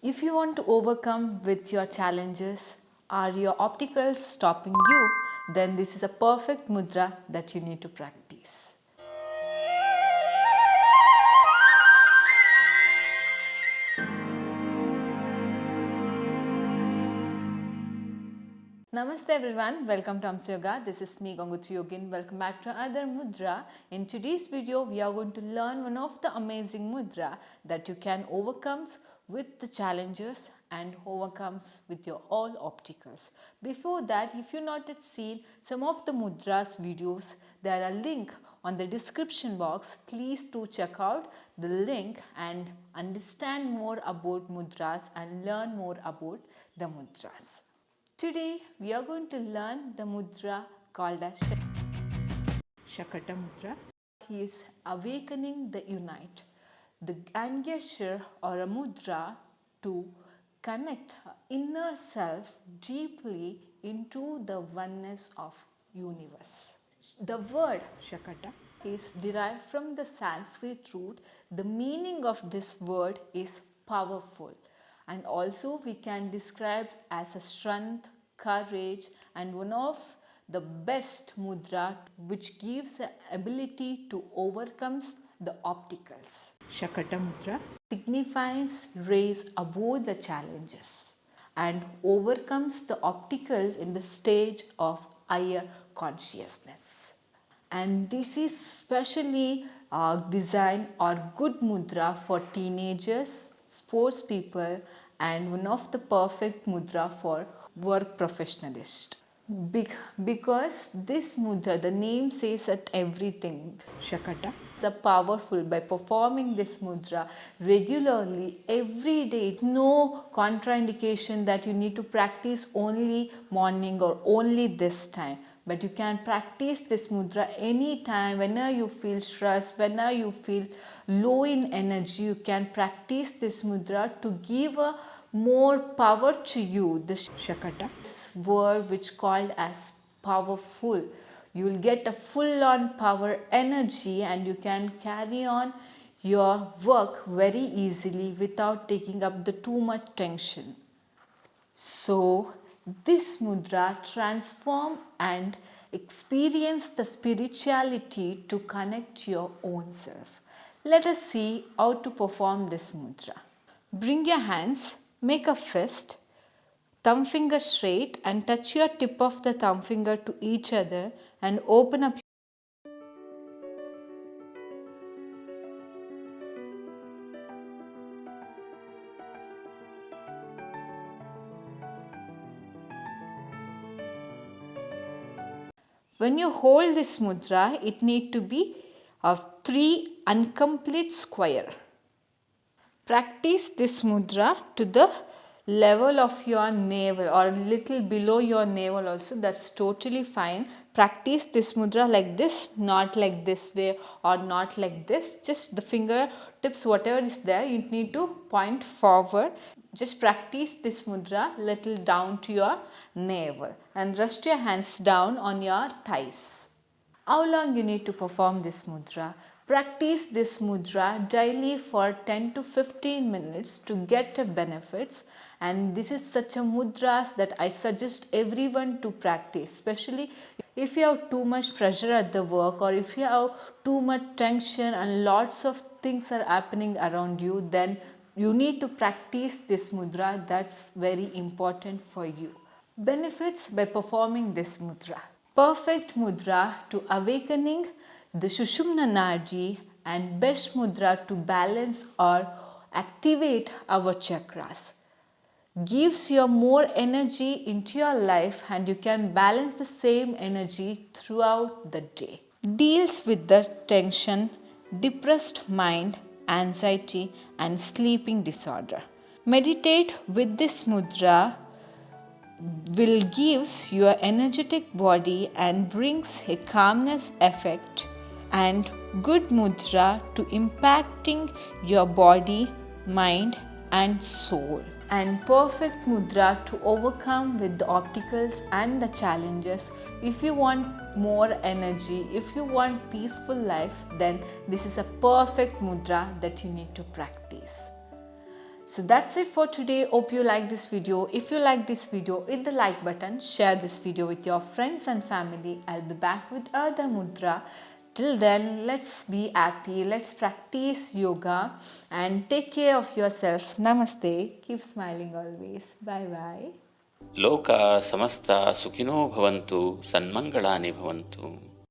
If you want to overcome with your challenges, are your obstacles stopping you, then this is a perfect mudra that you need to practice. Namaste everyone, welcome to Amsa Yoga. This is me Gangothri Yogin. Welcome back to another mudra. In today's video, we are going to learn one of the amazing mudra that you can overcome with the challenges and overcomes with your all obstacles. Before that, if you not yet seen some of the mudras videos, there are link on the description box. Please do check out the link and understand more about mudras and learn more about the mudras. Today we are going to learn the mudra called as shakatamudra. He is awakening the unite, the gesture or a mudra to connect inner self deeply into the oneness of universe. The word Shakata is derived from the Sanskrit root. The meaning of this word is powerful, and also we can describe as a strength, courage, and one of the best mudra which gives the ability to overcome the obstacles. Shakatamudra signifies raise above the challenges and overcomes the obstacles in the stage of higher consciousness. And this is specially designed or good mudra for teenagers, sports people, and one of the perfect mudra for work professionalist. Because this mudra, the name says it everything. Shakata is powerful. By performing this mudra regularly every day, no contraindication that you need to practice only morning or only this time. But you can practice this mudra anytime, whenever you feel stressed, whenever you feel low in energy, you can practice this mudra to give a more power to you. The Shakata is word which called as powerful. You will get a full on power energy and you can carry on your work very easily without taking up the too much tension. So this mudra transform and experience the spirituality to connect your own self. Let us see how to perform this mudra. Bring your hands, make a fist, thumb finger straight and touch your tip of the thumb finger to each other and open up. When you hold this mudra, it need to be of 3 incomplete square. Practice this mudra to the level of your navel or little below your navel also, that's totally fine. Practice this mudra like this, not like this way or not like this. Just the fingertips, whatever is there, you need to point forward. Just practice this mudra little down to your navel and rest your hands down on your thighs. How long you need to perform this mudra? Practice this mudra daily for 10 to 15 minutes to get the benefits, and this is such a mudras that I suggest everyone to practice, especially if you have too much pressure at the work or if you have too much tension and lots of things are happening around you, then you need to practice this mudra. That's very important for you. Benefits by performing this mudra. Perfect mudra to awakening the Sushumna Nadi and best mudra to balance or activate our chakras. Gives you more energy into your life and you can balance the same energy throughout the day. Deals with the tension, depressed mind, anxiety and sleeping disorder. Meditate with this mudra will gives your energetic body and brings a calmness effect and good mudra to impacting your body, mind and soul. And perfect mudra to overcome with the obstacles and the challenges. If you want more energy, if you want peaceful life, then this is a perfect mudra that you need to practice. So that's it for today. Hope you like this video. If you like this video, hit the like button, share this video with your friends and family. I'll be back with other mudra. Till then, let's be happy, let's practice yoga and take care of yourself. Namaste. Keep smiling always. Bye bye. ಲೋಕ ಸಮಸ್ತ ಸುಖಿನೋ ಭವಂತು, ಸನ್ಮಂಗಳಾನಿ ಭವಂತು.